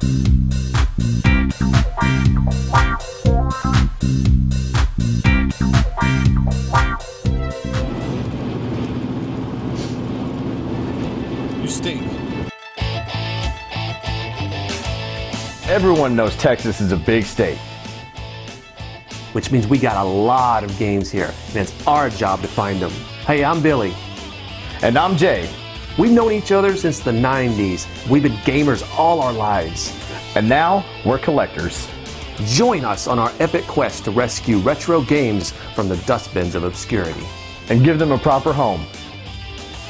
You stink. Everyone knows Texas is a big state, which means we got a lot of games here, and it's our job to find them. Hey, I'm Billy. and I'm Jay, We've known each other since the 90s. We've been gamers all our lives. and now we're collectors. Join us on our epic quest to rescue retro games from the dustbins of obscurity. And give them a proper home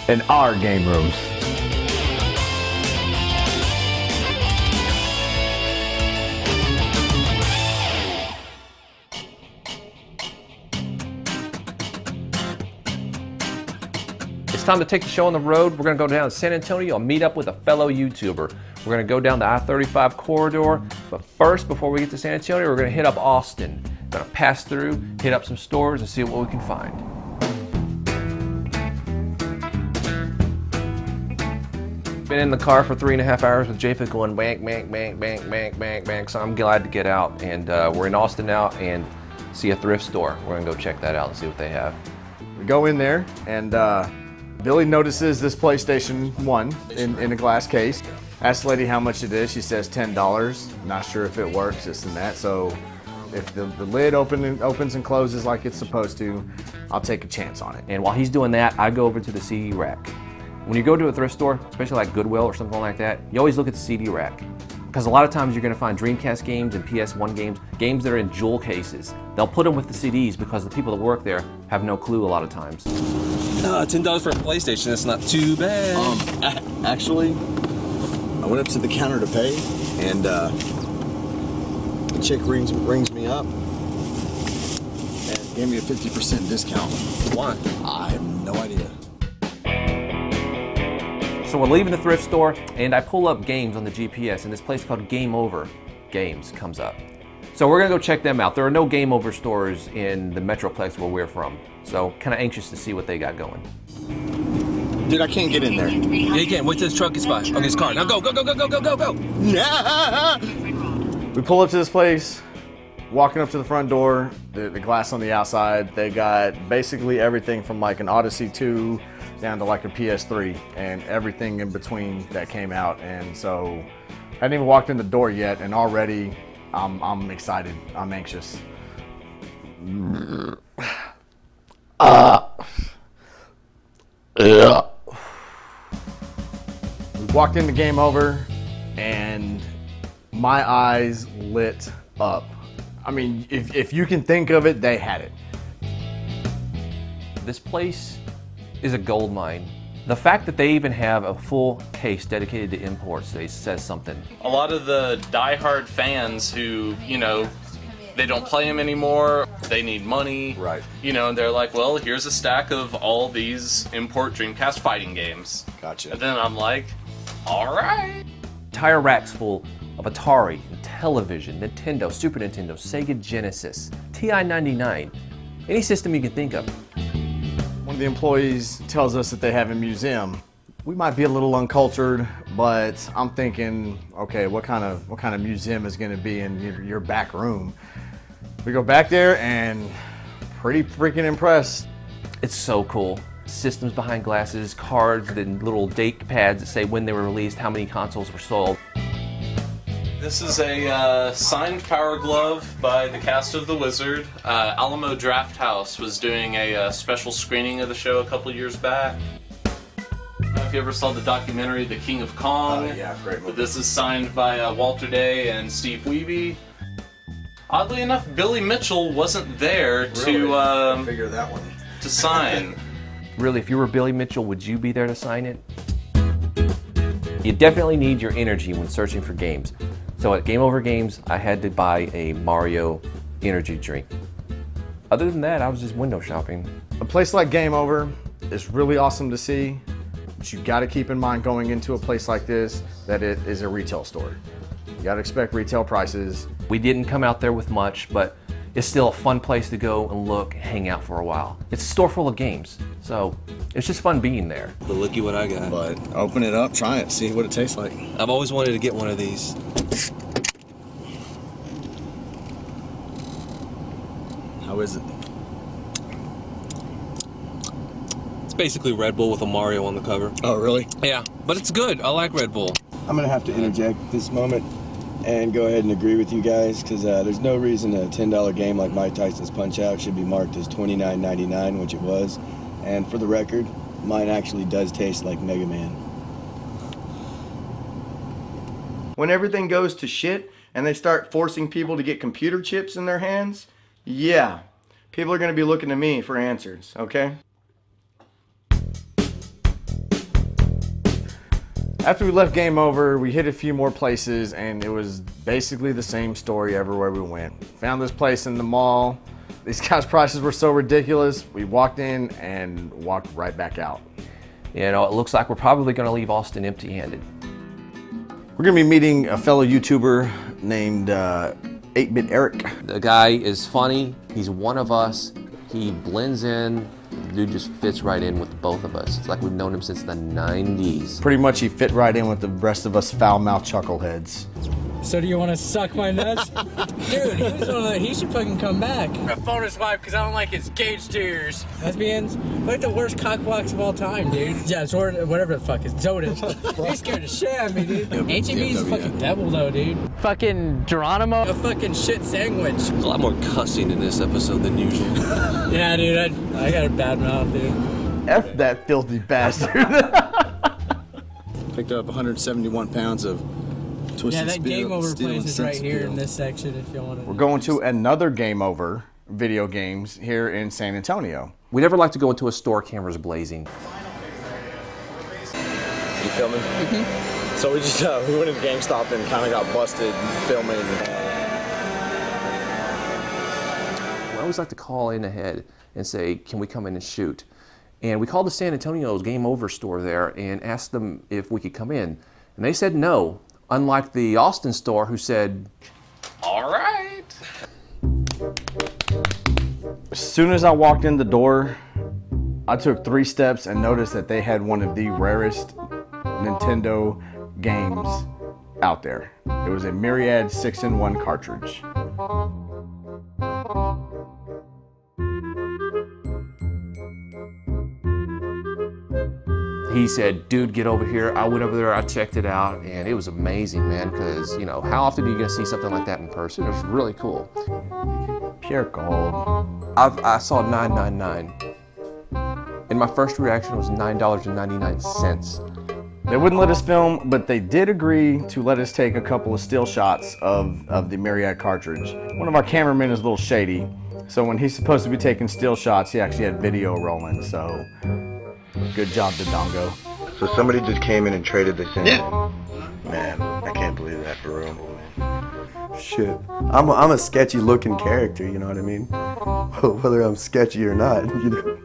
in our game rooms. It's time to take the show on the road. We're gonna go down to San Antonio and meet up with a fellow YouTuber. We're gonna go down the I-35 corridor, but first, before we get to San Antonio, we're gonna hit up Austin. Gonna pass through, hit up some stores, and see what we can find. Been in the car for 3.5 hours with Japheth going bank, bank, bank, bank, bank, bank, bank, so I'm glad to get out. And we're in Austin now and see a thrift store. We're gonna go check that out and see what they have. We go in there, and Billy notices this PlayStation 1 in a glass case. Asks the lady how much it is. She says $10. Not sure if it works, this and that. So if the lid opens and closes like it's supposed to, I'll take a chance on it. And while he's doing that, I go over to the CD rack. When you go to a thrift store, especially like Goodwill or something like that, you always look at the CD rack. Because a lot of times you're going to find Dreamcast games and PS1 games that are in jewel cases. They'll put them with the CDs because the people that work there have no clue a lot of times. $10 for a PlayStation, that's not too bad. Actually, I went up to the counter to pay, and the chick rings me up and gave me a 50% discount. Why? I have no idea. So we're leaving the thrift store, and I pull up games on the GPS, and this place called Game Over Games comes up. So we're gonna go check them out. There are no Game Over stores in the Metroplex where we're from, so kind of anxious to see what they got going. Dude, I can't get in there. Yeah, you can't. Wait till his truck is by. Okay, his car. Now go, go, go, go, go, go, go, go. We pull up to this place, walking up to the front door, the glass on the outside. They got basically everything from like an Odyssey 2 down to like a PS3 and everything in between that came out. And so I hadn't even walked in the door yet, and already I'm excited. I'm anxious. We walked into Game Over, and my eyes lit up. I mean, if you can think of it, they had it. This place is a gold mine. The fact that they even have a full case dedicated to imports says something. A lot of the diehard fans who, you know, they don't play them anymore, they need money. Right. You know, they're like, well, here's a stack of all these import Dreamcast fighting games. Gotcha. And then I'm like, all right. Entire racks full of Atari, Television, Nintendo, Super Nintendo, Sega Genesis, TI99, any system you can think of. One of the employees tells us that they have a museum. We might be a little uncultured, but I'm thinking, okay, what kind of museum is going to be in your back room? We go back there and pretty freaking impressed. It's so cool. Systems behind glasses, cards, and little date pads that say when they were released, how many consoles were sold. This is a signed Power Glove by the cast of The Wizard. Alamo Drafthouse was doing a special screening of the show a couple years back. I don't know if you ever saw the documentary The King of Kong. Yeah, great movie. But this is signed by Walter Day and Steve Wiebe. Oddly enough, Billy Mitchell wasn't there to Figure that one. to sign. Really, if you were Billy Mitchell, would you be there to sign it? You definitely need your energy when searching for games. So at Game Over Games, I had to buy a Mario energy drink. Other than that, I was just window shopping. A place like Game Over is really awesome to see, but you got to keep in mind going into a place like this that it is a retail store. You got to expect retail prices. We didn't come out there with much, but it's still a fun place to go and look, hang out for a while. It's a store full of games, so it's just fun being there. But looky what I got. But open it up, try it, see what it tastes like. I've always wanted to get one of these. How is it? It's basically Red Bull with a Mario on the cover. Oh, really? Yeah, but it's good. I like Red Bull. I'm gonna have to interject at this moment and go ahead and agree with you guys, because there's no reason a $10 game like Mike Tyson's Punch-Out should be marked as $29.99, which it was. And for the record, mine actually does taste like Mega Man. When everything goes to shit and they start forcing people to get computer chips in their hands, yeah, people are gonna be looking to me for answers, okay? After we left Game Over, we hit a few more places and it was basically the same story everywhere we went. Found this place in the mall. These guys' prices were so ridiculous. We walked in and walked right back out. You know, it looks like we're probably gonna leave Austin empty-handed. We're gonna be meeting a fellow YouTuber named 8-Bit Eric. The guy is funny, he's one of us, he blends in, the dude just fits right in with both of us. It's like we've known him since the 90s. Pretty much he fit right in with the rest of us foul-mouthed chuckleheads. So do you want to suck my nuts? Dude, he should fucking come back. I phone his wife because I don't like his gauge tears. Lesbians, like the worst cockblocks of all time, dude. Yeah, Zord, whatever the fuck is Zodin. He scared the shit out of me, dude. HEB's a fucking devil though, dude. Fucking Geronimo. A fucking shit sandwich. There's a lot more cussing in this episode than usual. Yeah, dude, I got a bad mouth, dude. F that filthy bastard. Picked up 171 pounds of Twisted Yeah, that Steel, Game Over Steel place and is right here Steel. in this section if you want to. We're going to another Game Over video games here in San Antonio. We never like to go into a store cameras blazing. You filming? Mm-hmm. So we just we went to GameStop and kind of got busted filming. I always like to call in ahead and say, can we come in and shoot? And we called the San Antonio's Game Over store there and asked them if we could come in. And they said no, unlike the Austin store who said, all right. As soon as I walked in the door, I took 3 steps and noticed that they had one of the rarest Nintendo games out there. It was a Myriad 6-in-1 cartridge. He said, dude, get over here. I went over there, I checked it out, and it was amazing, man, because, you know, how often are you going to see something like that in person? It was really cool. Pure gold. I saw $9.99, and my first reaction was $9.99. They wouldn't let us film, but they did agree to let us take a couple of still shots of the Myriad cartridge. One of our cameramen is a little shady, so when he's supposed to be taking still shots, he actually had video rolling, so good job, Dodongo. So somebody just came in and traded this in. Yeah. Man, I can't believe that for real. Shit. I'm a sketchy looking character, you know what I mean? Whether I'm sketchy or not, you know.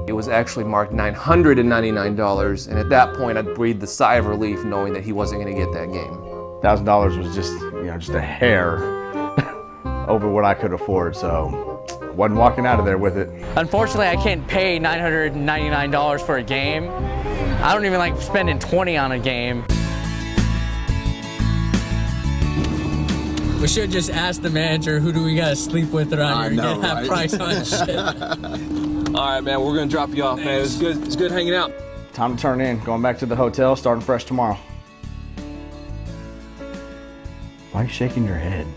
It was actually marked $999, and at that point I breathed a sigh of relief knowing that he wasn't going to get that game. $1,000 was just, you know, just a hair over what I could afford, so wasn't walking out of there with it. Unfortunately, I can't pay $999 for a game. I don't even like spending $20 on a game. We should just ask the manager, who do we gotta sleep with around here to get that price on shit. All right, man, we're gonna drop you off, man. It's good hanging out. Time to turn in, going back to the hotel, starting fresh tomorrow. Why are you shaking your head?